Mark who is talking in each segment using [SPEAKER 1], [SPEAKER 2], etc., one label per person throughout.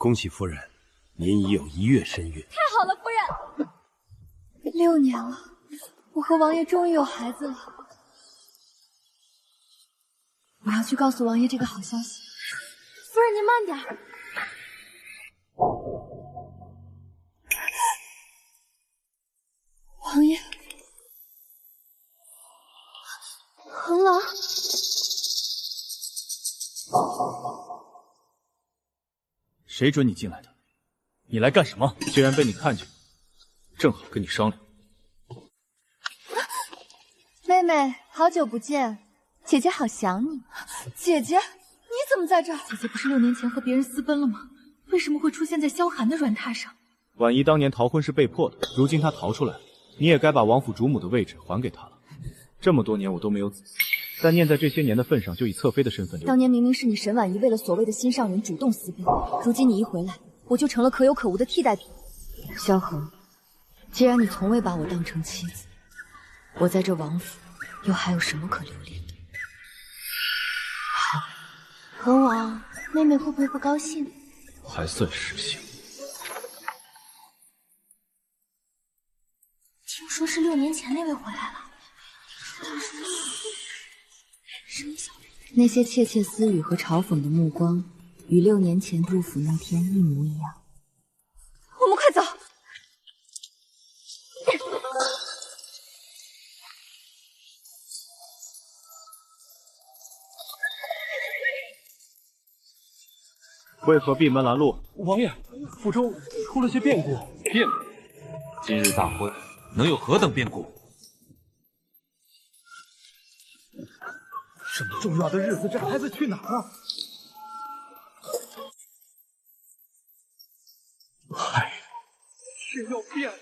[SPEAKER 1] 恭喜夫人，您已有1月身孕。
[SPEAKER 2] 太好了，夫人。6年了，我和王爷终于有孩子了。我要去告诉王爷这个好消息。夫人，您慢点。王爷，恒郎。
[SPEAKER 3] 谁准你进来的？你来干什么？既然被你看见，正好跟你商量。
[SPEAKER 2] 妹妹，好久不见，姐姐好想你。姐姐，你怎么在这儿？姐姐不是6年前和别人私奔了吗？为什么会出现在萧寒的软榻上？
[SPEAKER 3] 婉仪当年逃婚是被迫的，如今她逃出来了，你也该把王府主母的位置还给她了。这么多年我都没有子嗣，但念在这些年的份上，就以侧妃的身份留。
[SPEAKER 2] 当年明明是你沈婉仪为了所谓的心上人主动私奔，如今你一回来，我就成了可有可无的替代品。萧恒，既然你从未把我当成妻子，我在这王府又还有什么可留恋的？好，恒王，妹妹会不会不高兴？
[SPEAKER 3] 还算识相。
[SPEAKER 2] 听说是6年前那位回来了。声音小点。那些窃窃私语和嘲讽的目光，与6年前入府那天一模一样。我们快走！
[SPEAKER 3] 为何闭门拦路？
[SPEAKER 4] 王爷，府中出了些变故。
[SPEAKER 5] 变故？今日大婚，能有何等变故？
[SPEAKER 4] 这么重要的日子，这孩子去哪儿啊？哎，是要变了！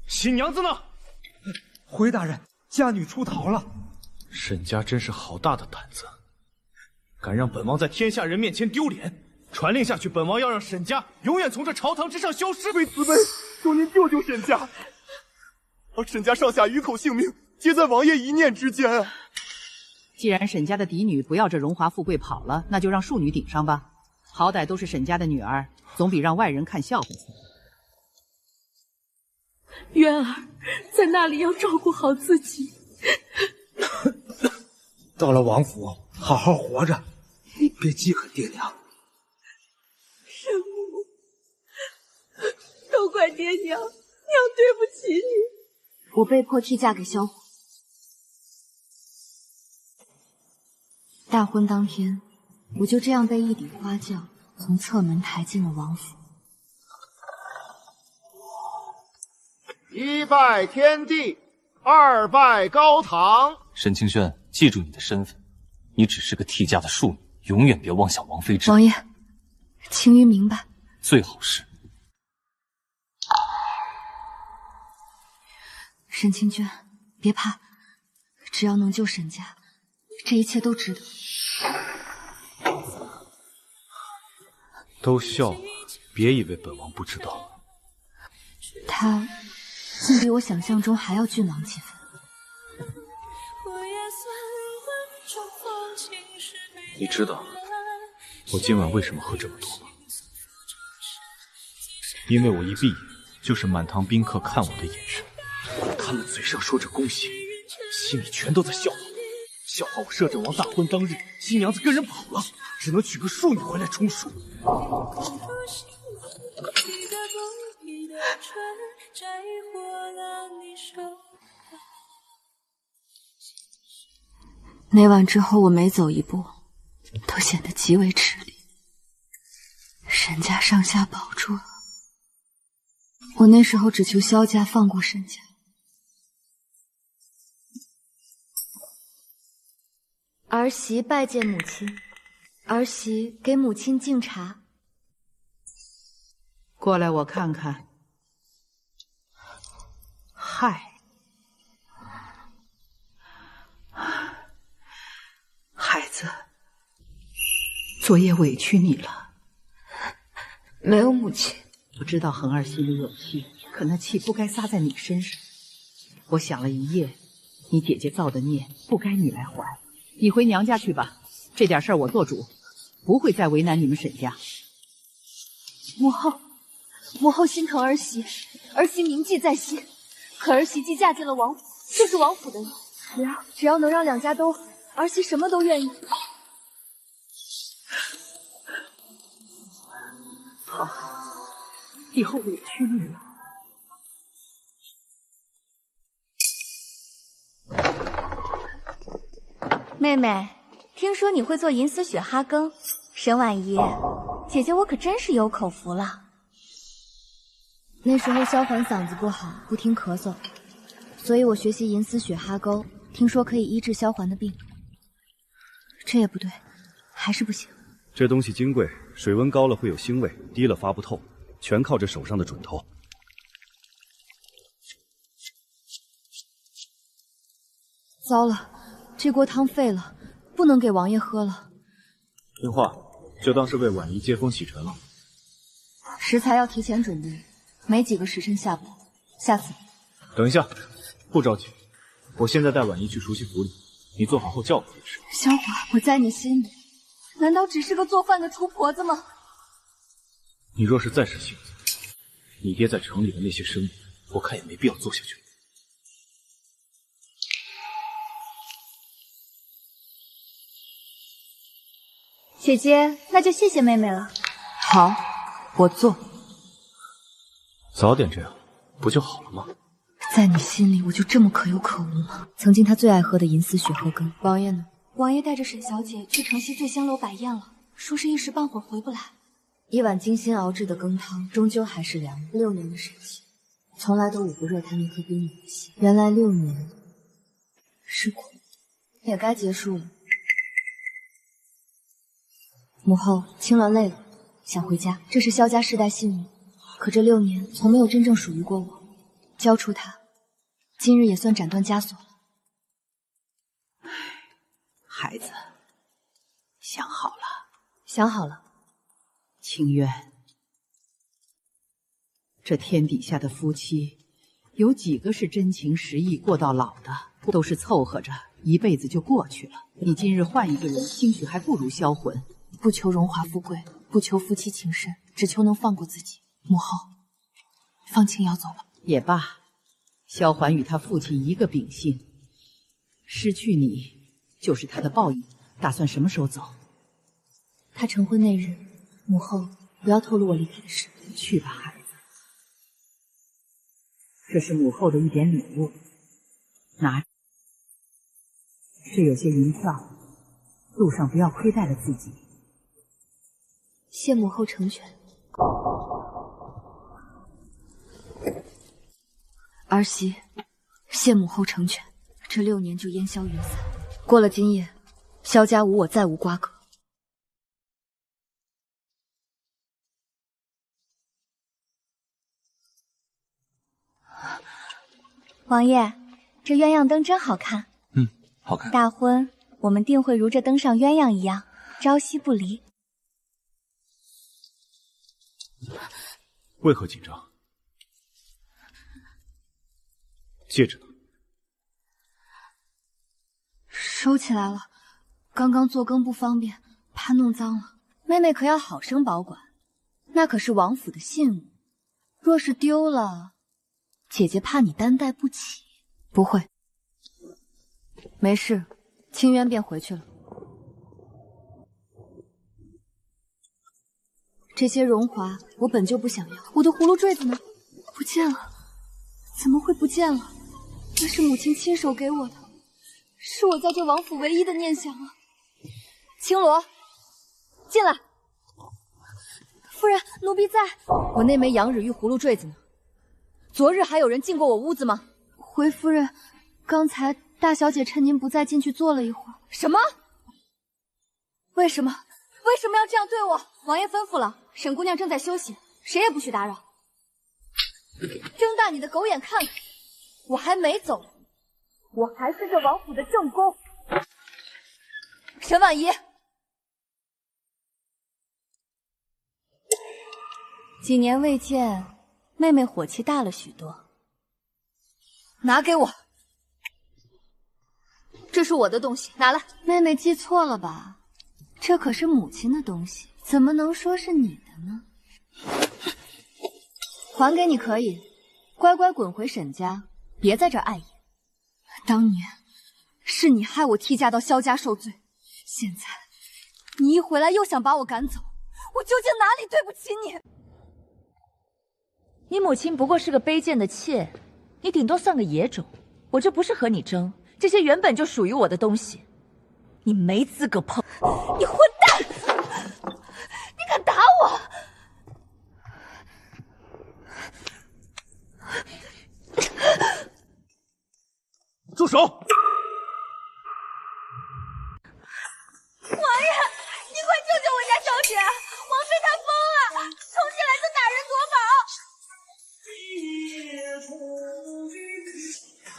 [SPEAKER 3] 新娘子呢？
[SPEAKER 4] 回大人，家女出逃了。
[SPEAKER 3] 沈家真是好大的胆子，敢让本王在天下人面前丢脸！传令下去，本王要让沈家永远从这朝堂之上消失。
[SPEAKER 4] 为慈悲，求您救救沈家。沈家上下鱼口性命，皆在王爷一念之间啊！
[SPEAKER 6] 既然沈家的嫡女不要这荣华富贵跑了，那就让庶女顶上吧。好歹都是沈家的女儿，总比让外人看笑话强。
[SPEAKER 7] 渊儿在那里要照顾好自己。
[SPEAKER 4] 到了王府，好好活着，别记恨爹娘。
[SPEAKER 7] 沈母，都怪爹娘，娘对不起你。
[SPEAKER 2] 我被迫替嫁给萧火。大婚当天，我就这样被一顶花轿从侧门抬进了王府。
[SPEAKER 8] 1拜天地，2拜高堂。
[SPEAKER 5] 沈清轩，记住你的身份，你只是个替嫁的庶女，永远别妄想王妃之
[SPEAKER 2] 王爷，青鱼明白。
[SPEAKER 5] 最好是。
[SPEAKER 2] 沈清娟，别怕，只要能救沈家，这一切都值得。
[SPEAKER 3] 都笑了，别以为本王不知道。
[SPEAKER 2] 他竟比我想象中还要俊朗几分。
[SPEAKER 3] 你知道我今晚为什么喝这么多吗？因为我一闭眼，就是满堂宾客看我的眼神。他们嘴上说着恭喜，心里全都在笑话我，笑话我摄政王大婚当日，新娘子跟人跑了，只能娶个庶女回来充数。
[SPEAKER 2] 那晚之后，我每走一步，都显得极为吃力。沈家上下保住了，我那时候只求萧家放过沈家。儿媳拜见母亲，儿媳给母亲敬茶。
[SPEAKER 6] 过来，我看看。嗨，孩子，昨夜委屈你了。
[SPEAKER 2] 没有，母亲。
[SPEAKER 6] 我知道恒儿心里有气，可那气不该撒在你身上。我想了一夜，你姐姐造的孽不该你来还。你回娘家去吧，这点事儿我做主，不会再为难你们沈家。
[SPEAKER 2] 母后心疼儿媳，儿媳铭记在心。可儿媳既嫁进了王府，就是王府的人，只要能让两家都好，儿媳什么都愿意。
[SPEAKER 6] 好，以后委屈你了。
[SPEAKER 9] 妹妹，听说你会做银丝雪哈羹，沈婉仪，姐姐我可真是有口福了。
[SPEAKER 2] 那时候萧环嗓子不好，不停咳嗽，所以我学习银丝雪哈钩，听说可以医治萧环的病。这也不对，还是不行。
[SPEAKER 10] 这东西金贵，水温高了会有腥味，低了发不透，全靠这手上的准头。
[SPEAKER 2] 糟了，这锅汤废了，不能给王爷喝了。
[SPEAKER 3] 听话，就当是为婉仪接风洗尘了。
[SPEAKER 2] 食材要提前准备，没几个时辰下补，下次。
[SPEAKER 3] 等一下，不着急，我现在带婉仪去熟悉府里，你做好后叫我也是。
[SPEAKER 2] 萧华，我在你心里，难道只是个做饭的厨婆子吗？
[SPEAKER 3] 你若是再是性子，你爹在城里的那些生意，我看也没必要做下去。
[SPEAKER 9] 姐姐，那就谢谢妹妹了。
[SPEAKER 6] 好，我做。
[SPEAKER 3] 早点这样，不就好了吗？
[SPEAKER 2] 在你心里，我就这么可有可无吗？曾经他最爱喝的银丝雪鹤羹，王爷呢？
[SPEAKER 9] 王爷带着沈小姐去城西醉香楼摆宴了，说是一时半会儿回不来。
[SPEAKER 2] 一碗精心熬制的羹汤，终究还是凉的。6年的时期，从来都捂不热他那颗冰冷的心。原来6年是苦，也该结束了。母后清了累了，想回家。这是萧家世代信物，可这6年从没有真正属于过我。交出它，今日也算斩断枷锁了。
[SPEAKER 6] 孩子，想好了？
[SPEAKER 2] 想好了。
[SPEAKER 6] 清渊，这天底下的夫妻，有几个是真情实意过到老的？都是凑合着一辈子就过去了。你今日换一个人，兴许还不如销魂。
[SPEAKER 2] 不求荣华富贵，不求夫妻情深，只求能放过自己。母后，放青瑶走吧。
[SPEAKER 6] 也罢，萧环与他父亲一个秉性，失去你就是他的报应。打算什么时候走？
[SPEAKER 2] 他成婚那日，母后不要透露我离开的事。
[SPEAKER 6] 去吧，孩子，这是母后的一点礼物，拿。这有些银票，路上不要亏待了自己。
[SPEAKER 2] 谢母后成全。儿媳，谢母后成全。这6年就烟消云散，过了今夜，萧家无我再无瓜葛。
[SPEAKER 9] 王爷，这鸳鸯灯真好看。
[SPEAKER 5] 好看。
[SPEAKER 9] 大婚我们定会如这灯上鸳鸯一样，朝夕不离。
[SPEAKER 3] 为何紧张？戒指呢？
[SPEAKER 2] 收起来了，刚刚做羹不方便，怕弄脏了。妹妹可要好生保管，那可是王府的信物，若是丢了，姐姐怕你担待不起。不会，没事，清渊便回去了。这些荣华我本就不想要，我的葫芦坠子呢？不见了，怎么会不见了？那是母亲亲手给我的，是我在这王府唯一的念想啊！青罗，进来。夫人，奴婢在。我那枚羊脂玉葫芦坠子呢？昨日还有人进过我屋子吗？回夫人，刚才大小姐趁您不在进去坐了一会儿。什么？为什么要这样对我？王爷吩咐了，沈姑娘正在休息，谁也不许打扰。睁大你的狗眼看看，我还没走，我还是这王府的正宫。沈婉仪，
[SPEAKER 9] 几年未见，妹妹火气大了许多。
[SPEAKER 2] 拿给我，这是我的东西，拿来。妹妹记错了吧？这可是母亲的东西，怎么能说是你的呢？还给你可以，乖乖滚回沈家，别在这碍眼。当年是你害我替嫁到萧家受罪，现在你一回来又想把我赶走，我究竟哪里对不起你？
[SPEAKER 11] 你母亲不过是个卑贱的妾，你顶多算个野种。我这不是和你争，这些原本就属于我的东西，你没资格碰。
[SPEAKER 2] 你混蛋！你敢打我！
[SPEAKER 3] 住手！
[SPEAKER 7] 王爷，你快救救我家小姐！王妃她疯了，冲进来就打人夺宝。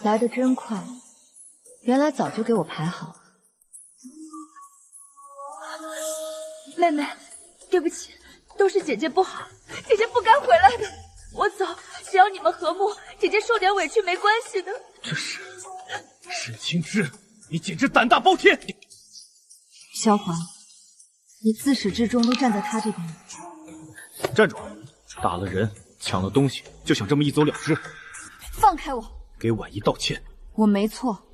[SPEAKER 2] 来得真快，原来早就给我排好了。
[SPEAKER 11] 妹妹，对不起，都是姐姐不好，姐姐不该回来的。我走，只要你们和睦，姐姐受点委屈没关系的。
[SPEAKER 3] 这是沈清之，你简直胆大包天！
[SPEAKER 2] 萧环，你自始至终都站在他这边。
[SPEAKER 3] 站住！打了人，抢了东西，就想这么一走了之？
[SPEAKER 2] 放开我！
[SPEAKER 3] 给婉仪道歉。
[SPEAKER 2] 我没错，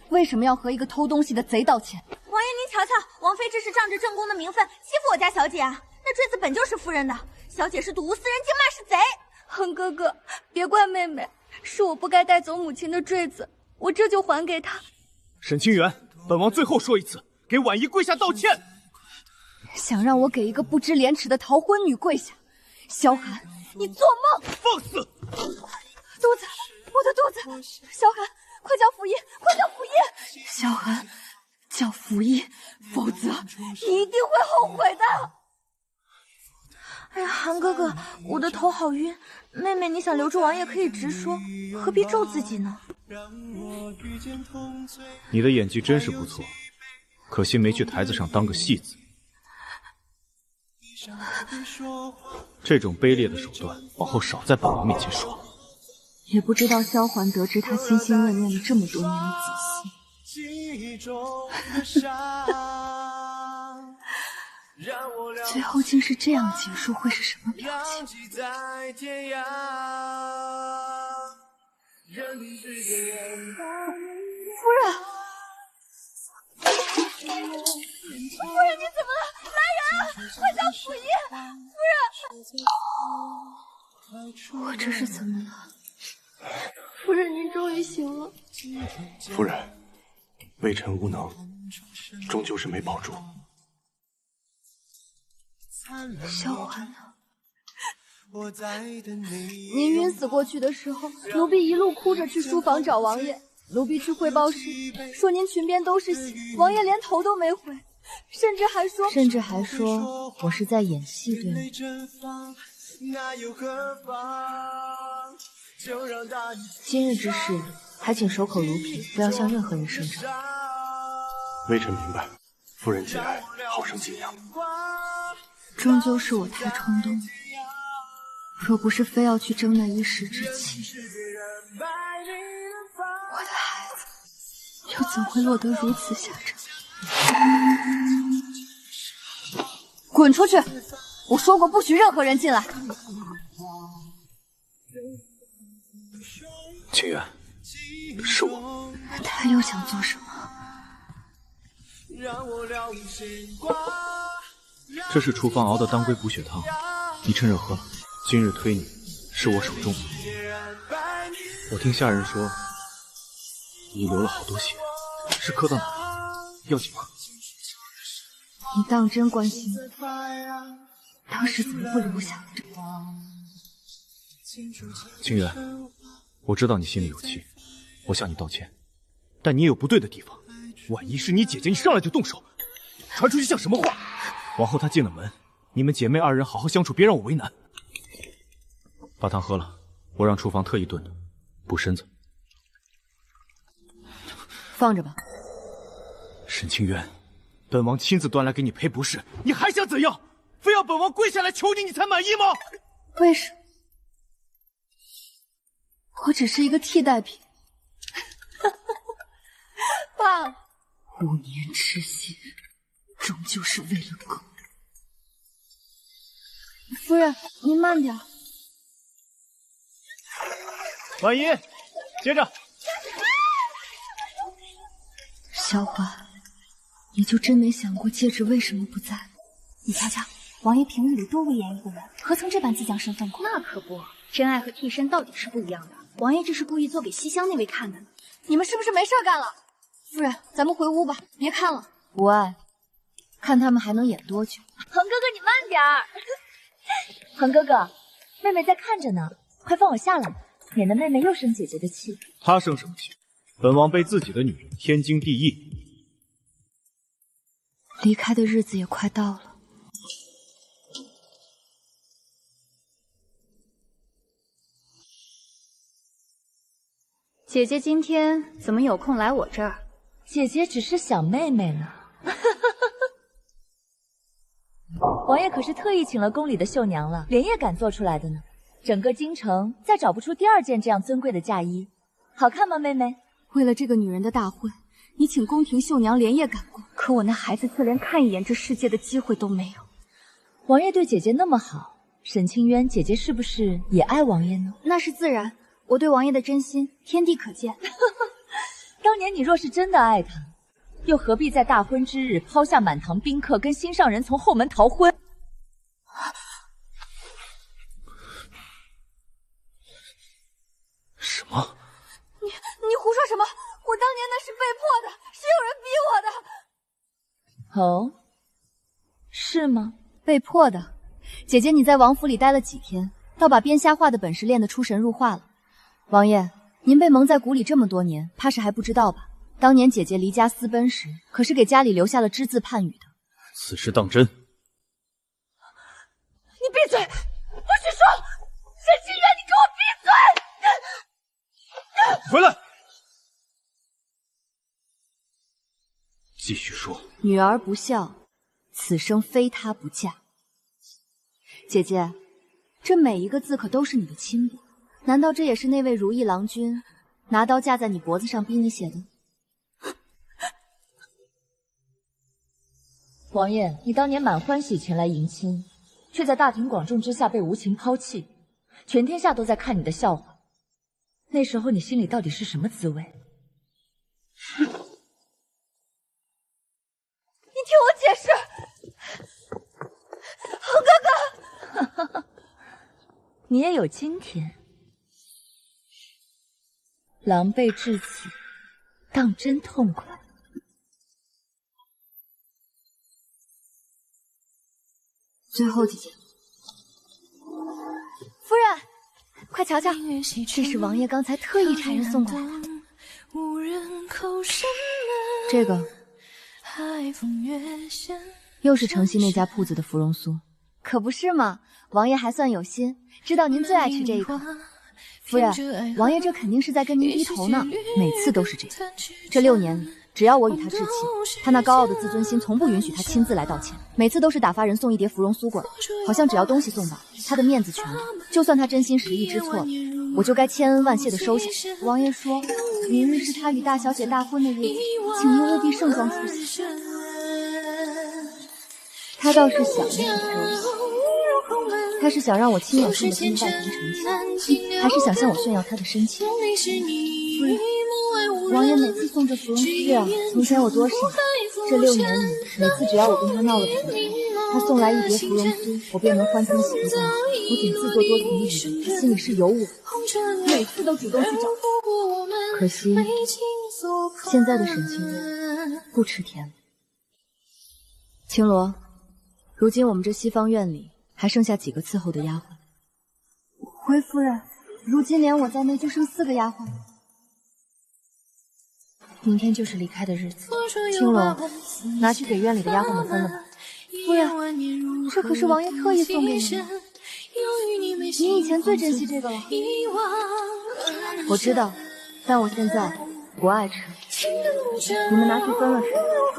[SPEAKER 2] 为什么要和一个偷东西的贼道歉？
[SPEAKER 9] 王爷，您瞧瞧，王妃这是仗着正宫的名分欺负我家小姐啊！那坠子本就是夫人的，小姐是睹物思人，竟骂是贼。
[SPEAKER 2] 恒哥哥，别怪妹妹，是我不该带走母亲的坠子，我这就还给她。
[SPEAKER 3] 沈清源，本王最后说一次，给婉仪跪下道歉。
[SPEAKER 2] 想让我给一个不知廉耻的逃婚女跪下？萧寒，你做梦！
[SPEAKER 3] 放肆！
[SPEAKER 2] 肚子，我的肚子！萧寒，快叫府医，快叫府医！萧寒，叫府医，否则你一定会后悔的。
[SPEAKER 11] 哎呀，韩哥哥，我的头好晕。妹妹，你想留住王爷可以直说，何必咒自己呢？
[SPEAKER 3] 你的演技真是不错，可惜没去台子上当个戏子。这种卑劣的手段，往后少在本王面前耍。
[SPEAKER 2] 也不知道萧环得知他心心念念了这么多年的仔细，最后竟是这样结束，会是什么表情？夫人，夫人你怎么了？来人啊！快叫府医！夫人，我这是怎么了？夫人，您终于醒了。
[SPEAKER 4] 夫人，微臣无能，终究是没保住。
[SPEAKER 2] 萧环呢？您晕死过去的时候，奴婢一路哭着去书房找王爷。奴婢去汇报时，说您裙边都是血，王爷连头都没回，甚至还说我是在演戏，对吗？今日之事，还请守口如瓶，不要向任何人声张。
[SPEAKER 4] 微臣明白，夫人节哀，好生静养。
[SPEAKER 2] 终究是我太冲动了，若不是非要去争那一时之气，我的孩子又怎会落得如此下场？滚出去！我说过不许任何人进来。
[SPEAKER 3] 清源，是我。
[SPEAKER 2] 他又想做什么？
[SPEAKER 3] 这是厨房熬的当归补血汤，你趁热喝了。今日推你，是我手中。我听下人说，你流了好多血，是磕到哪了？要紧吗？
[SPEAKER 2] 你当真关心我？当时怎么不留下？
[SPEAKER 3] 清源，我知道你心里有气，我向你道歉，但你也有不对的地方。婉仪是你姐姐，你上来就动手，传出去像什么话？往后她进了门，你们姐妹二人好好相处，别让我为难。把汤喝了，我让厨房特意炖的，补身子。
[SPEAKER 2] 放着吧。
[SPEAKER 3] 沈清渊，本王亲自端来给你赔不是，你还想怎样？非要本王跪下来求你，你才满意吗？
[SPEAKER 2] 为什么？我只是一个替代品。爸，5年痴心，终究是为了狗。夫人，您慢点。
[SPEAKER 3] 婉仪，接着。
[SPEAKER 2] 萧华，你就真没想过戒指为什么不在？
[SPEAKER 7] 你瞧瞧，王爷平日里多威严一个人，何曾这般自降身份过？那可不，真爱和替身到底是不一样的。王爷这是故意做给西厢那位看的呢。
[SPEAKER 2] 你们是不是没事干了？夫人，咱们回屋吧，别看了。不爱，看他们还能演多久？
[SPEAKER 11] 恒哥哥，你慢点儿。恒哥哥，妹妹在看着呢，快放我下来，免得妹妹又生姐姐的气。
[SPEAKER 10] 她生什么气？本王被自己的女人天经地义。
[SPEAKER 2] 离开的日子也快到了。
[SPEAKER 9] 姐姐今天怎么有空来我这儿？
[SPEAKER 11] 姐姐只是想妹妹呢。王爷可是特意请了宫里的绣娘了，连夜赶做出来的呢。整个京城再找不出第二件这样尊贵的嫁衣，好看吗，妹妹？
[SPEAKER 2] 为了这个女人的大婚，你请宫廷绣娘连夜赶过，可我那孩子却连看一眼这世界的机会都没有。
[SPEAKER 11] 王爷对姐姐那么好，沈清渊姐姐是不是也爱王爷呢？
[SPEAKER 2] 那是自然，我对王爷的真心天地可见。
[SPEAKER 11] 当年你若是真的爱他，又何必在大婚之日抛下满堂宾客，跟心上人从后门逃婚？
[SPEAKER 3] 什么？
[SPEAKER 2] 你胡说什么？我当年那是被迫的，是有人逼我的。
[SPEAKER 11] 哦，是吗？
[SPEAKER 2] 被迫的。姐姐，你在王府里待了几天，倒把编瞎话的本事练得出神入化了。王爷，您被蒙在鼓里这么多年，怕是还不知道吧？当年姐姐离家私奔时，可是给家里留下了只字判语的。
[SPEAKER 10] 此事当真？
[SPEAKER 11] 你闭嘴！不许说！沈清渊，你给我闭嘴！
[SPEAKER 3] 回来！继续说。
[SPEAKER 2] 女儿不孝，此生非她不嫁。姐姐，这每一个字可都是你的亲笔，难道这也是那位如意郎君拿刀架在你脖子上逼你写的？
[SPEAKER 11] 王爷，你当年满欢喜前来迎亲，却在大庭广众之下被无情抛弃，全天下都在看你的笑话。那时候你心里到底是什么滋味？
[SPEAKER 2] 你听我解释，恒哥哥，
[SPEAKER 11] 你也有今天，狼狈至此，当真痛快。
[SPEAKER 2] 最后几件，夫人，快瞧瞧，这是王爷刚才特意差人送过来的。这个又是城西那家铺子的芙蓉酥，可不是嘛？王爷还算有心，知道您最爱吃这一口。夫人，王爷这肯定是在跟您低头呢，每次都是这样。这6年里，只要我与他置气，他那高傲的自尊心从不允许他亲自来道歉，每次都是打发人送一碟芙蓉酥过来，好像只要东西送到，他的面子全了。就算他真心实意知错了，我就该千恩万谢的收下。王爷说，明日是他与大小姐大婚的日子，请您务必盛装出席。他倒是想那么周详，他是想让我亲眼看得他们拜堂成亲，还是想向我炫耀他的深情？夫人，王爷每次送这芙蓉酥啊，从前我多少？这6年里，每次只要我跟他闹了脾气，他送来一碟芙蓉酥，我便能欢天喜地的。我总自作多情的以为他心里是有我，每次都主动去找。可惜现在的沈清渊不吃甜了。青罗，如今我们这西方院里还剩下几个伺候的丫鬟？回夫人，如今连我在内就剩4个丫鬟了。明天就是离开的日子，青罗，拿去给院里的丫鬟们分了吧。夫人，这可是王爷特意送给您的，您以前最珍惜这个了。我知道，但我现在不爱吃，你们拿去分了吃，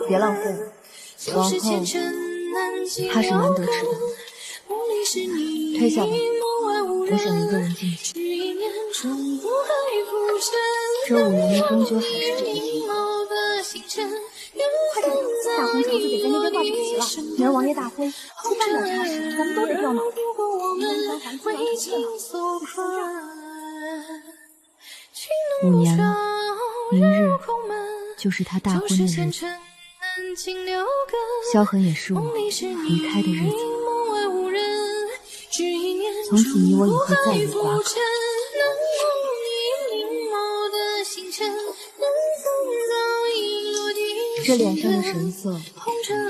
[SPEAKER 2] 别浪费了。王后怕是难得吃的，退下吧，我想一个人进去。这5年终究还是这个地方。
[SPEAKER 7] 快点，大红绸子得在那边挂整齐了。明儿王爷大婚，出半点差事，咱们都得掉脑袋。
[SPEAKER 2] 5年了，明日就是他大婚的日子，萧痕也是我离开的日子。从此你我以后再无瓜葛。这脸上的神色，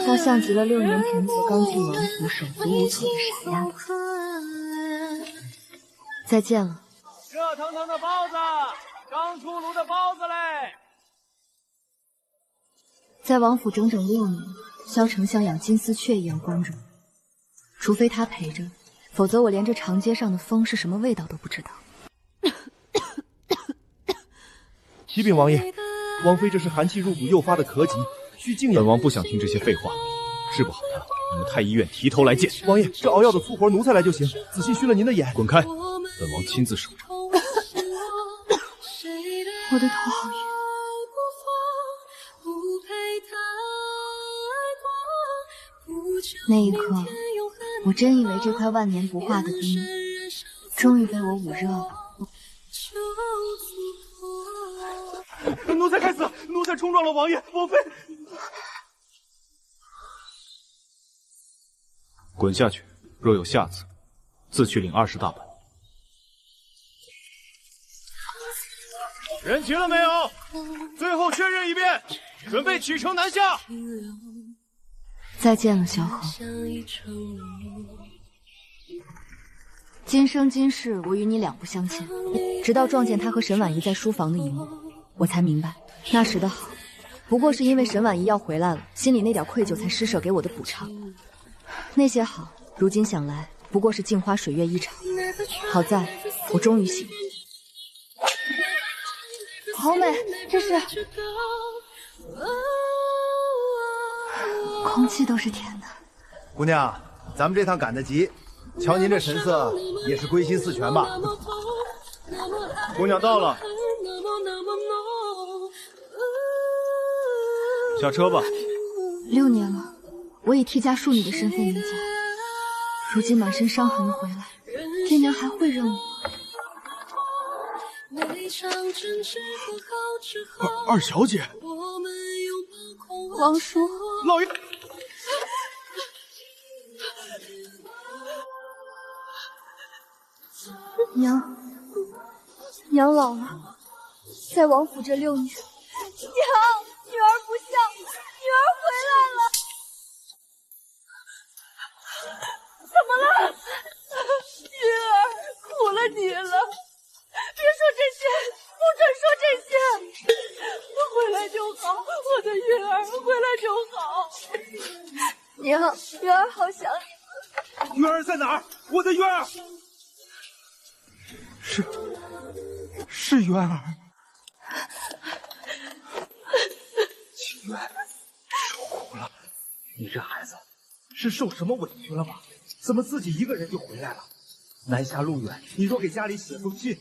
[SPEAKER 2] 倒像极了6年前那个刚进王府手足无措的傻丫头。再见了。
[SPEAKER 12] 热腾腾的包子，刚出炉的包子嘞！
[SPEAKER 2] 在王府整整6年，萧丞像养金丝雀一样光荣。除非他陪着，否则我连这长街上的风是什么味道都不知道。
[SPEAKER 4] 启禀王爷，王妃这是寒气入骨诱发的咳疾，需静养。
[SPEAKER 3] 本王不想听这些废话，治不好他，你们太医院提头来见。
[SPEAKER 4] 王爷，这熬药的粗活奴才来就行，仔细虚了您的眼。
[SPEAKER 3] 滚开！本王亲自守着。
[SPEAKER 2] 我的头好晕。那一刻，我真以为这块万年不化的冰，终于被我捂热了。
[SPEAKER 4] 奴才该死！奴才冲撞了王爷、王妃。
[SPEAKER 3] 滚下去！若有下次，自去领20大板。
[SPEAKER 12] 人齐了没有？最后确认一遍，准备启程南下。
[SPEAKER 2] 再见了，萧何。今生今世，我与你两不相欠。直到撞见他和沈婉仪在书房的一幕，我才明白，那时的好，不过是因为沈婉仪要回来了，心里那点愧疚才施舍给我的补偿。那些好，如今想来，不过是镜花水月一场。好在我终于醒了。好美，这是。空气都是甜的。
[SPEAKER 8] 姑娘，咱们这趟赶得急，瞧您这神色，也是归心似拳吧？
[SPEAKER 3] 姑娘到了，下车吧。
[SPEAKER 2] 6年了，我以替家庶女的身份离家，如今满身伤痕的回来，爹娘还会认我吗？
[SPEAKER 4] 二小姐，
[SPEAKER 2] 王叔，
[SPEAKER 4] 老爷。
[SPEAKER 2] 娘老了，在王府这6年，娘，女儿不孝，女儿回来了。怎么了？女儿苦了你了，别说这些，不准说这些。回来就好，我的玉儿，回来就好。娘，女儿好想你。
[SPEAKER 4] 玉儿在哪儿？我的玉儿。是渊儿，清渊，受苦了。你这孩子是受什么委屈了吗？怎么自己一个人就回来了？南下路远，你若给家里写封信，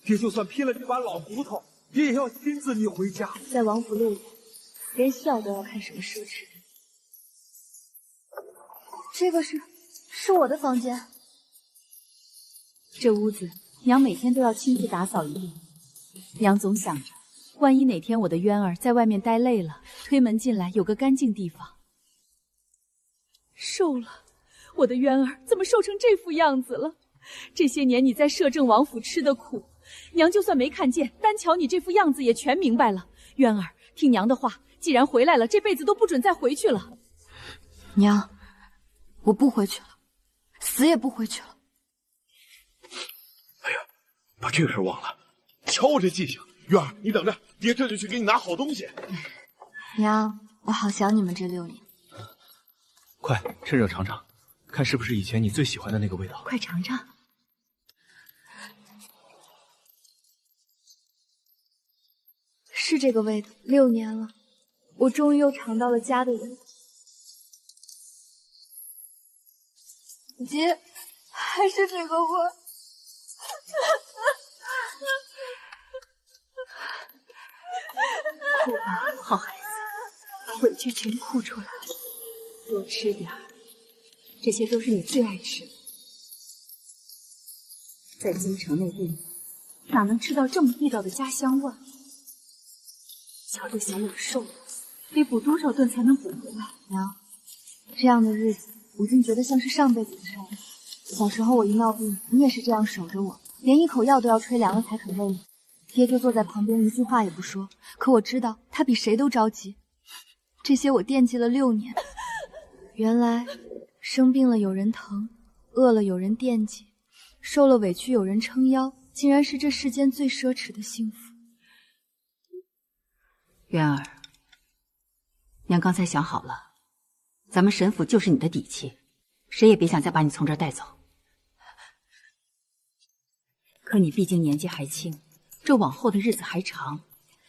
[SPEAKER 4] 爹就算拼了这把老骨头，爹也要亲自你回家。
[SPEAKER 2] 在王府6年，连笑都要看什么奢侈。这个是我的房间。
[SPEAKER 13] 这屋子娘每天都要亲自打扫一遍。娘总想着，万一哪天我的渊儿在外面待累了，推门进来有个干净地方。瘦了，我的渊儿怎么瘦成这副样子了？这些年你在摄政王府吃的苦，娘就算没看见，单瞧你这副样子也全明白了。渊儿，听娘的话，既然回来了，这辈子都不准再回去了。
[SPEAKER 2] 娘，我不回去了，死也不回去了。
[SPEAKER 4] 哎呀，把这个事忘了。瞧我这记性，月儿，你等着，爹这就去给你拿好东西。
[SPEAKER 2] 娘，我好想你们这6年。
[SPEAKER 3] 快，趁热尝尝，看是不是以前你最喜欢的那个味道。
[SPEAKER 2] 快尝尝。是这个味道，6年了，我终于又尝到了家的味道。爹，还是这个味儿。
[SPEAKER 13] 哭吧，好孩子。
[SPEAKER 7] 委屈全哭出来了。多吃点儿，这些都是你最爱吃的。在京城那地方，哪能吃到这么地道的家乡味？瞧这小脸瘦的，得补多少顿才能补回来？
[SPEAKER 2] 娘，这样的日子，我竟觉得像是上辈子的事儿。小时候我一闹病，你也是这样守着我，连一口药都要吹凉了才肯喂你。爹就坐在旁边，一句话也不说。可我知道他比谁都着急。这些我惦记了6年。原来生病了有人疼，饿了有人惦记，受了委屈有人撑腰，竟然是这世间最奢侈的幸福。
[SPEAKER 6] 渊儿，娘刚才想好了，咱们沈府就是你的底气，谁也别想再把你从这儿带走。可你毕竟年纪还轻，这往后的日子还长，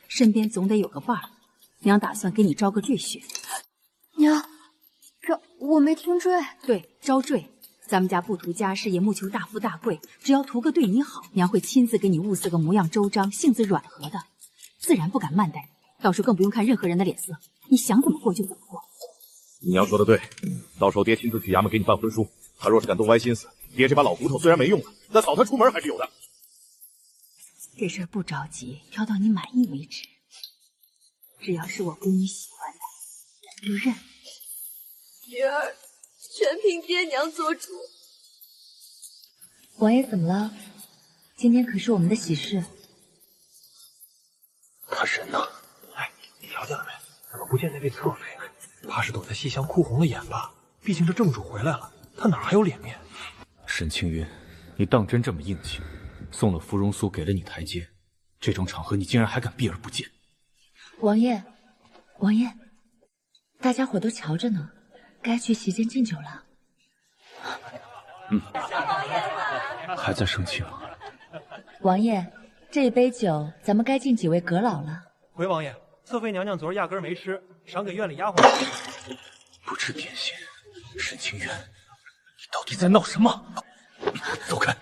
[SPEAKER 6] 身边总得有个伴儿。娘打算给你招个赘婿。
[SPEAKER 2] 娘，我没听对。
[SPEAKER 6] 对，招赘。咱们家不图家世，也不求大富大贵，只要图个对你好，娘会亲自给你物色个模样周章、性子软和的，自然不敢慢待你。到时候更不用看任何人的脸色，你想怎么过就怎么过。
[SPEAKER 12] 你娘说的对，到时候爹亲自去衙门给你办婚书。他若是敢动歪心思，爹这把老骨头虽然没用了，但扫他出门还是有的。
[SPEAKER 6] 这事儿不着急，挑到你满意为止。只要是我闺女喜欢的，就认。
[SPEAKER 14] 女儿全凭爹娘做主。
[SPEAKER 11] 王爷怎么了？今天可是我们的喜事。
[SPEAKER 4] 他人呢？哎，你瞧见了没？怎么不见那位侧妃？怕是躲在西厢哭红了眼吧？毕竟这正主回来了，他哪还有脸面？
[SPEAKER 3] 沈青云，你当真这么硬气？送了芙蓉酥，给了你台阶，这种场合你竟然还敢避而不见？
[SPEAKER 11] 王爷，王爷，大家伙都瞧着呢，该去席间敬酒了。
[SPEAKER 3] 还在生气吗？
[SPEAKER 11] 王爷，这一杯酒，咱们该敬几位阁老了。
[SPEAKER 4] 回王爷，侧妃娘娘昨儿压根没吃，赏给院里丫鬟。
[SPEAKER 3] 不知点心，沈清源，你到底在闹什么？走开！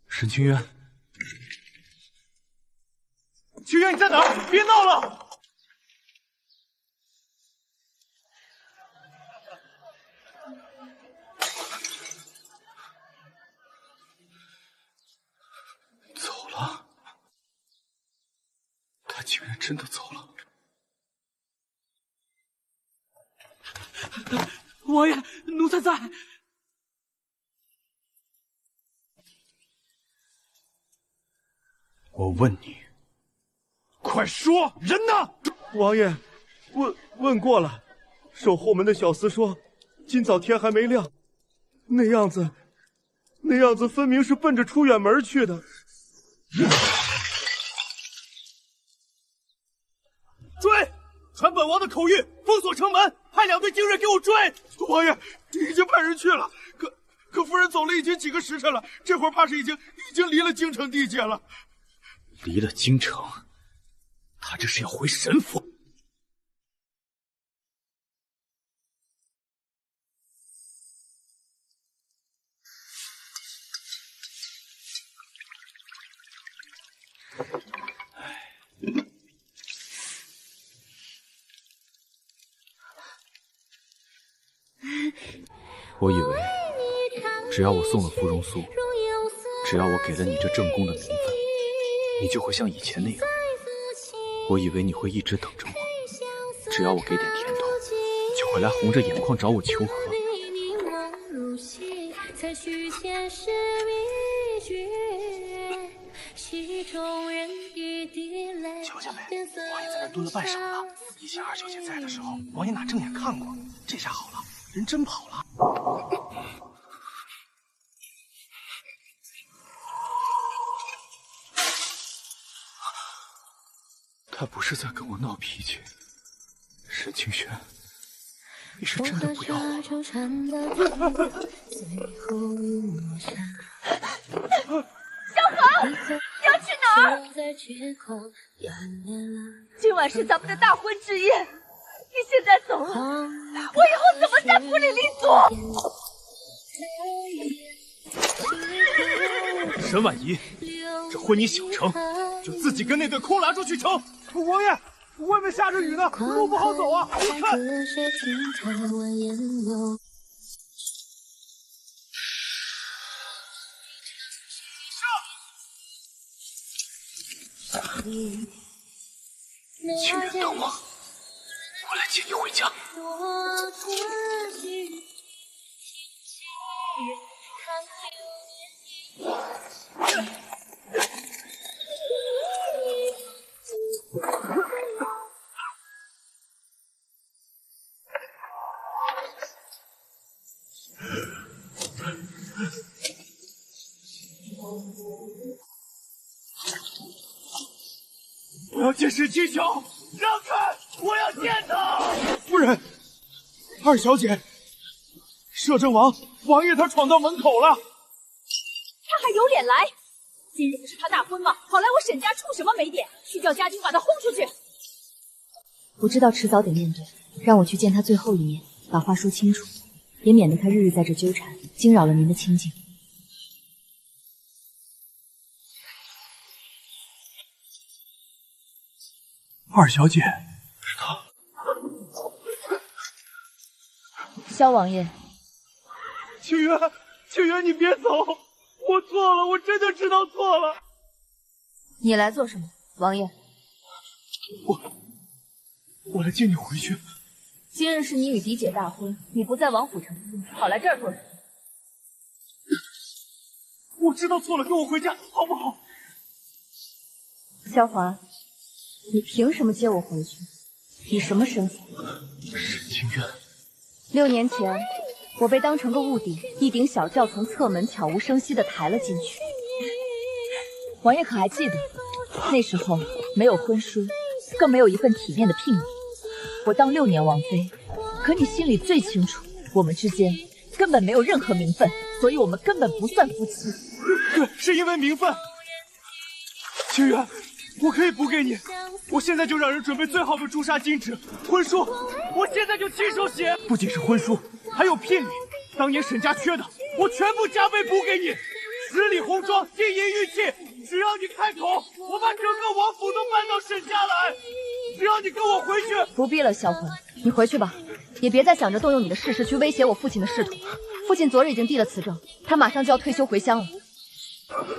[SPEAKER 3] 沈清源，
[SPEAKER 4] 清源你在哪儿？别闹了！
[SPEAKER 3] 走了，他竟然真的走了。
[SPEAKER 4] 王爷，奴才在。
[SPEAKER 3] 我问你，
[SPEAKER 12] 快说，人呢？
[SPEAKER 15] 王爷，问过了，守后门的小厮说，今早天还没亮，那样子分明是奔着出远门去的。
[SPEAKER 12] 追！传本王的口谕，封锁城门，派2队精锐给我追！
[SPEAKER 15] 王爷，已经派人去了，可夫人走了已经几个时辰了，这会儿怕是已经离了京城地界了。
[SPEAKER 3] 离了京城，他这是要回沈府。我以为只要我送了芙蓉酥，只要我给了你这正宫的名分，你就会像以前那样。我以为你会一直等着我，只要我给点甜头，就会来红着眼眶找我求和。
[SPEAKER 4] 小姐妹，王爷在那蹲了半晌了。以前二小姐在的时候，王爷哪正眼看过？这下好了，人真跑了。
[SPEAKER 3] 他不是在跟我闹脾气，沈清轩，你是真的不要我了？
[SPEAKER 14] 萧恒，你要去哪儿？今晚是咱们的大婚之夜，你现在走了，我以后怎么在府里立足？
[SPEAKER 3] 沈婉仪，这婚你想成，就自己跟那对空拉出去成。
[SPEAKER 15] 王爷，外面下着雨呢，路不好走啊！我看。
[SPEAKER 3] 清远，等我，我来接你回家。
[SPEAKER 15] 我要见沈清晓，让开！我要见他。夫人，二小姐，摄政王爷他闯到门口了。
[SPEAKER 13] 他还有脸来？今日不是他大婚吗？跑来我沈家出什么霉点？去叫家丁把他轰出去！
[SPEAKER 2] 我知道迟早得面对，让我去见他最后一面，把话说清楚，也免得他日日在这纠缠，惊扰了您的清静。
[SPEAKER 15] 二小姐，是他。
[SPEAKER 11] 萧王爷，
[SPEAKER 15] 清源，你别走，我错了，我真的知道错了。
[SPEAKER 2] 你来做什么，王爷？
[SPEAKER 15] 我来接你回去。
[SPEAKER 2] 今日是你与嫡姐大婚，你不在王府成亲，跑来这儿做什么？
[SPEAKER 15] 我知道错了，跟我回家好不好？
[SPEAKER 2] 萧华，你凭什么接我回去？以什么身份？
[SPEAKER 15] 沈清渊。
[SPEAKER 2] 6年前，我被当成个物底，一顶小轿从侧门悄无声息地抬了进去。
[SPEAKER 11] 王爷可还记得，那时候没有婚书，更没有一份体面的聘礼。我当6年王妃，可你心里最清楚，我们之间根本没有任何名分，所以我们根本不算夫妻。
[SPEAKER 15] 对，是因为名分。清源，我可以补给你，我现在就让人准备最好的朱砂金纸，婚书，我现在就亲手写。不仅是婚书，还有聘礼，当年沈家缺的，我全部加倍补给你。10里红妆，金银玉器，只要你开口，我把整个王府都搬到沈家来。只要你跟我回去。
[SPEAKER 2] 不必了，萧魂，你回去吧，也别再想着动用你的事实去威胁我父亲的仕途。父亲昨日已经递了辞呈，他马上就要退休回乡了。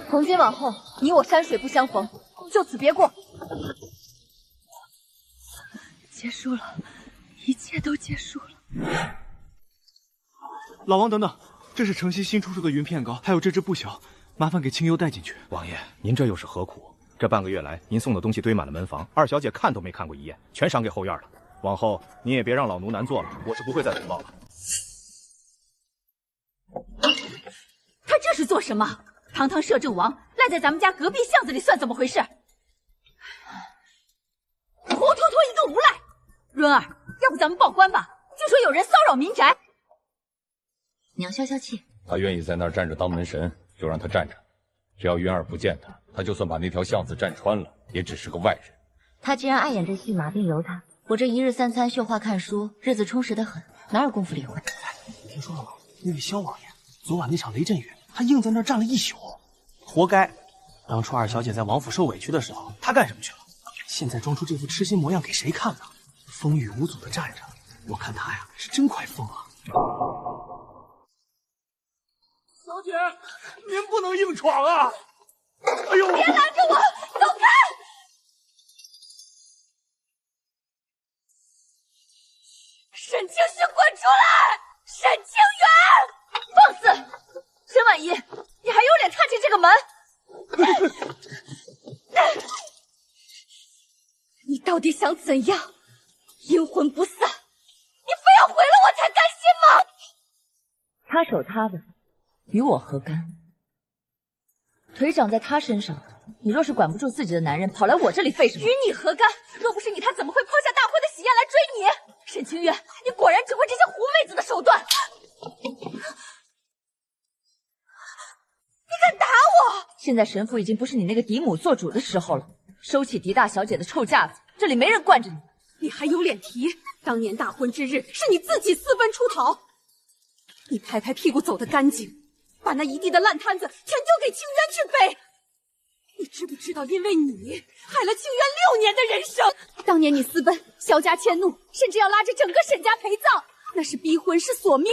[SPEAKER 2] 从今往后，你我山水不相逢，就此别过。
[SPEAKER 11] 结束了，一切都结束了。
[SPEAKER 3] 老王，等等，这是城西新出售的云片糕，还有这只布小，麻烦给清幽带进去。
[SPEAKER 12] 王爷，您这又是何苦？这半个月来，您送的东西堆满了门房，二小姐看都没看过一眼，全赏给后院了。往后您也别让老奴难做了，我是不会再通报了。
[SPEAKER 13] 他这是做什么？堂堂摄政王赖在咱们家隔壁巷子里，算怎么回事？活脱脱一个无赖！润儿，要不咱们报官吧？就说有人骚扰民宅。
[SPEAKER 2] 娘消消气。
[SPEAKER 16] 他愿意在那儿站着当门神，就让他站着。只要云儿不见他，他就算把那条巷子站穿了，也只是个外人。
[SPEAKER 2] 他既然爱演这戏码，便由他。我这一日3餐绣画看书，日子充实得很，哪有功夫理会？
[SPEAKER 4] 你听说了吗？那位萧王爷昨晚那场雷阵雨，他硬在那儿站了一宿，活该！当初二小姐在王府受委屈的时候，他干什么去了？现在装出这副痴心模样给谁看呢？风雨无阻的站着，我看他呀是真快疯了。小姐，您不能硬闯啊！哎呦，
[SPEAKER 14] 别拦着我，走开！沈清虚，滚出来！沈清源，
[SPEAKER 11] 放肆！沈婉仪，你还有脸踏进这个门？
[SPEAKER 14] 你到底想怎样？阴魂不散，你非要毁了我才甘心吗？
[SPEAKER 11] 他守他的，与我何干？腿长在他身上，你若是管不住自己的男人，跑来我这里费什么？
[SPEAKER 14] 与你何干？若不是你，他怎么会抛下大婚的喜宴来追你？沈清月，你果然只会这些狐妹子的手段！你敢打我！
[SPEAKER 11] 现在神府已经不是你那个嫡母做主的时候了，收起狄大小姐的臭架子，这里没人惯着你。
[SPEAKER 13] 你还有脸提？当年大婚之日是你自己私奔出逃，你拍拍屁股走得干净，把那一地的烂摊子全丢给清渊去背。你知不知道，因为你害了清渊6年的人生？当年你私奔，萧家迁怒，甚至要拉着整个沈家陪葬，那是逼婚，是索命。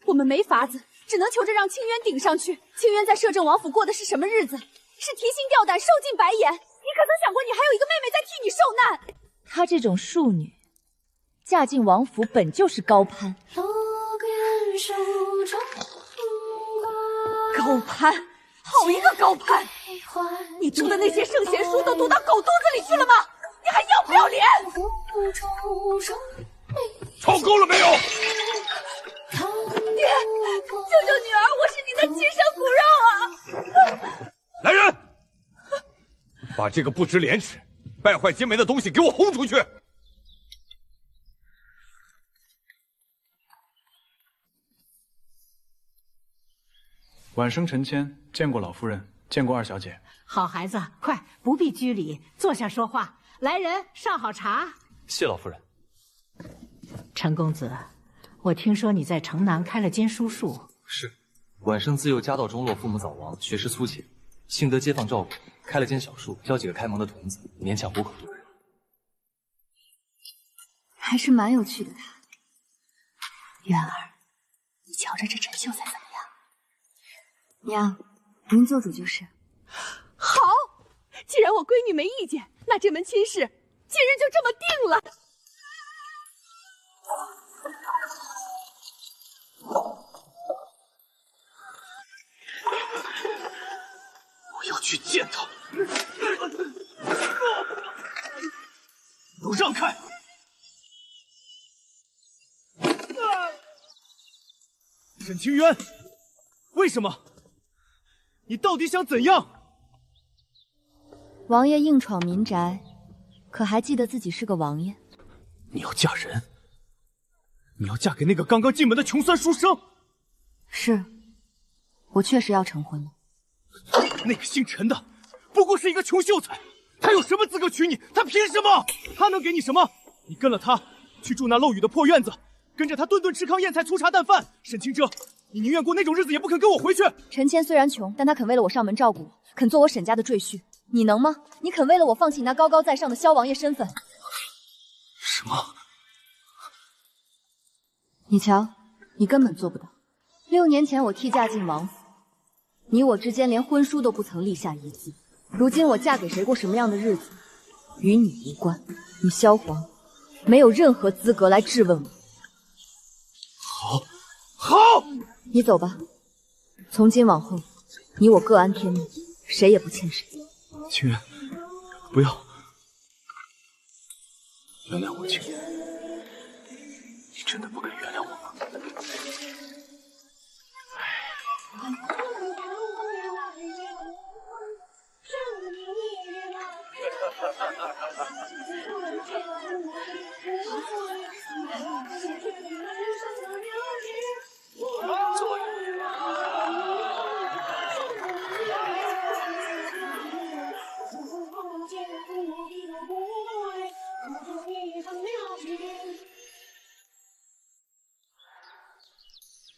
[SPEAKER 13] 我们没法子，只能求着让清渊顶上去。清渊在摄政王府过的是什么日子？是提心吊胆，受尽白眼。你可曾想过，你还有一个妹妹在替你受难？
[SPEAKER 11] 她这种庶女，嫁进王府本就是高攀。
[SPEAKER 13] 高攀，好一个高攀！你读的那些圣贤书都读到狗肚子里去了吗？你还要不要脸？
[SPEAKER 16] 吵够了没有？
[SPEAKER 13] 爹，救救女儿！我是你的亲生骨肉啊！
[SPEAKER 16] 来人，把这个不知廉耻、败坏金门的东西给我轰出去！
[SPEAKER 17] 晚生陈谦，见过老夫人，见过二小姐。
[SPEAKER 18] 好孩子，快，不必拘礼，坐下说话。来人，上好茶。
[SPEAKER 5] 谢老夫人。
[SPEAKER 18] 陈公子，我听说你在城南开了间书宿。
[SPEAKER 5] 是，晚生自幼家道中落，父母早亡，学识粗浅，幸得街坊照顾，开了间小树，教几个开蒙的童子，勉强糊口度日。
[SPEAKER 2] 还是蛮有趣的他。
[SPEAKER 6] 渊儿，你瞧着这陈秀才怎么样？
[SPEAKER 2] 娘，不用做主就是。
[SPEAKER 13] 好，既然我闺女没意见，那这门亲事今日就这么定了。
[SPEAKER 3] 我要去见他！都让开！沈清渊，为什么？你到底想怎样？
[SPEAKER 2] 王爷硬闯民宅，可还记得自己是个王爷？
[SPEAKER 3] 你要嫁人？你要嫁给那个刚刚进门的穷酸书生？
[SPEAKER 2] 是，我确实要成婚了。
[SPEAKER 3] 那个姓陈的，不过是一个穷秀才，他有什么资格娶你？他凭什么？他能给你什么？你跟了他，去住那漏雨的破院子，跟着他顿顿吃糠咽菜、粗茶淡饭。沈清遮，你宁愿过那种日子，也不肯跟我回去。
[SPEAKER 2] 陈谦虽然穷，但他肯为了我上门照顾我，肯做我沈家的赘婿。你能吗？你肯为了我放弃那高高在上的萧王爷身份？
[SPEAKER 3] 什么？
[SPEAKER 2] 你瞧，你根本做不到。6年前我替嫁进王府，你我之间连婚书都不曾立下一字。如今我嫁给谁，过什么样的日子，与你无关。你萧皇没有任何资格来质问我。
[SPEAKER 3] 好，好，
[SPEAKER 2] 你走吧。从今往后，你我各安天命，谁也不欠谁。
[SPEAKER 3] 清渊，不要，原谅我，清渊。你真的不肯原谅我吗？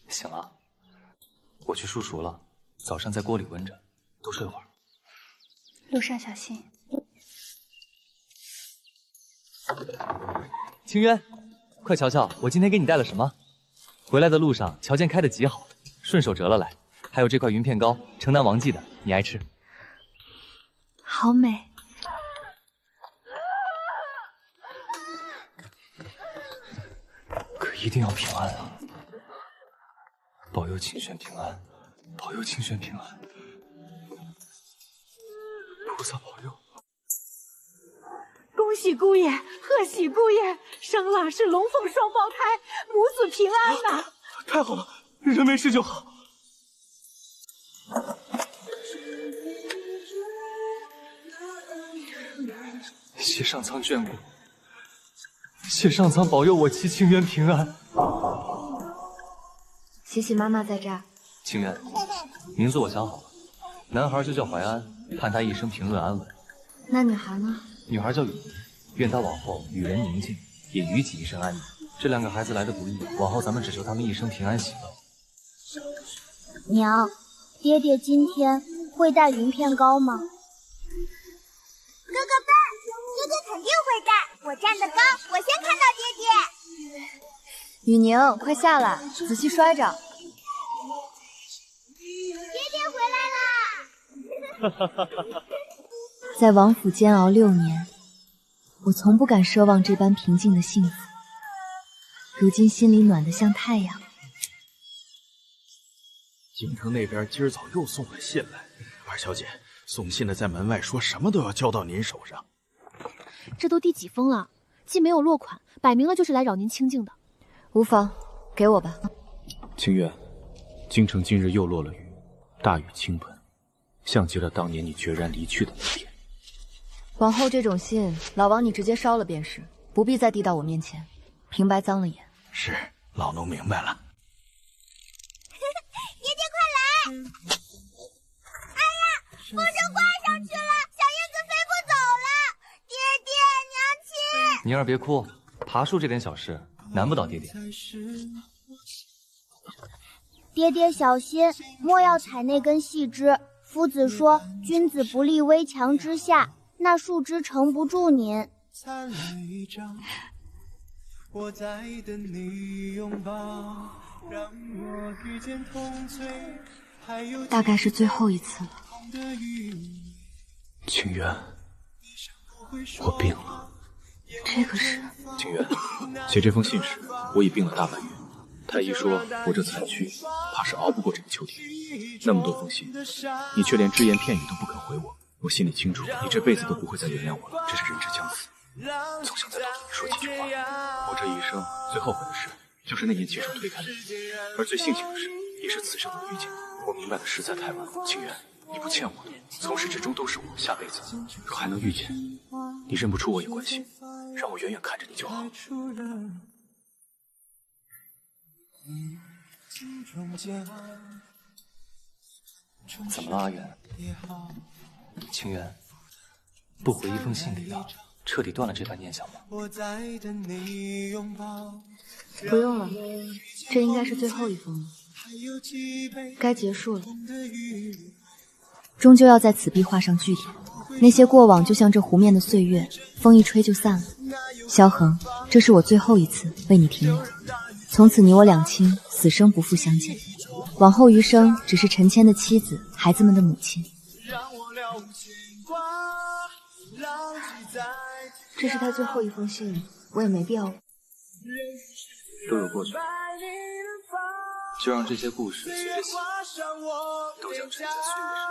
[SPEAKER 5] 醒了，我去漱熟了，早上在锅里温着，多睡会儿。
[SPEAKER 9] 路上小心。
[SPEAKER 5] 清渊，快瞧瞧，我今天给你带了什么？回来的路上，瞧见开得极好，顺手折了来。还有这块云片糕，城南王记的，你爱吃。
[SPEAKER 9] 好美。
[SPEAKER 5] 可一定要平安啊！保佑清轩平安，保佑清轩平安，菩萨保佑！
[SPEAKER 18] 恭喜姑爷，贺喜姑爷，生了是龙凤双胞胎，母子平安呐！
[SPEAKER 3] 太好了，人没事就好。谢上苍眷顾，谢上苍保佑我妻清渊平安。
[SPEAKER 2] 喜喜妈妈在这儿。
[SPEAKER 5] 清渊，名字我想好了，男孩就叫怀安，盼他一生平顺安稳。
[SPEAKER 2] 那女孩呢？
[SPEAKER 5] 女孩叫雨，愿她往后与人宁静，也与己一生安宁。这2个孩子来的不易，往后咱们只求他们一生平安喜乐。
[SPEAKER 9] 娘，
[SPEAKER 19] 爹爹今天会带云片糕吗？哥哥笨，爹爹肯定会带，我站得高，我先看到爹爹。
[SPEAKER 2] 雨宁，快下来，仔细摔着。
[SPEAKER 19] 爹爹回来啦！
[SPEAKER 2] 在王府煎熬6年，我从不敢奢望这般平静的幸福，如今心里暖得像太阳。
[SPEAKER 4] 京城那边今儿早又送了信来，二小姐，送信的在门外说什么都要交到您手上。
[SPEAKER 14] 这都第几封了，既没有落款，摆明了就是来扰您清静的。
[SPEAKER 2] 无妨，给我吧。
[SPEAKER 12] 清月，京城今日又落了雨，大雨倾盆，像极了当年你决然离去的那天。
[SPEAKER 2] 往后这种信，老王你直接烧了便是，不必再递到我面前，平白脏了眼。
[SPEAKER 4] 是，老奴明白了。
[SPEAKER 19] 爹爹快来！哎呀，风筝挂上去了，小燕子飞不走了。爹爹，娘亲！
[SPEAKER 5] 宁儿别哭，爬树这点小事难不倒爹爹。
[SPEAKER 19] 爹爹小心，莫要踩那根细枝。夫子说，君子不立危墙之下，那树枝撑不住您。我在等你拥抱，让我遇见痛醉，
[SPEAKER 2] 大概是最后一次了。
[SPEAKER 12] 清源，我病了。
[SPEAKER 2] 这个是
[SPEAKER 12] 清源，写这封信时，我已病了大半月。太医说我这残躯怕是熬不过这个秋天。那么多封信，你却连只言片语都不肯回我。我心里清楚，你这辈子都不会再原谅我了，这是人之将死。总想再多对你说几句话。我这一生最后悔的事，就是那年亲手推开了你，而最庆幸的是，也是此生的遇见。我明白的实在太晚，清源，你不欠我的，从始至终都是我。下辈子若还能遇见，你认不出我也关系，让我远远看着你就好。
[SPEAKER 5] 怎么了，阿远？清源，不回一封信给他，彻底断了这般念想吗？
[SPEAKER 2] 不用了，这应该是最后一封了，该结束了。终究要在此壁画上句点，那些过往就像这湖面的岁月，风一吹就散了。萧恒，这是我最后一次为你停留，从此你我两清，死生不复相见。往后余生，只是陈谦的妻子，孩子们的母亲。这是他最后一封信，我也没必要。
[SPEAKER 5] 都有过去，就让这些故事随着喜都将沉在岁月上。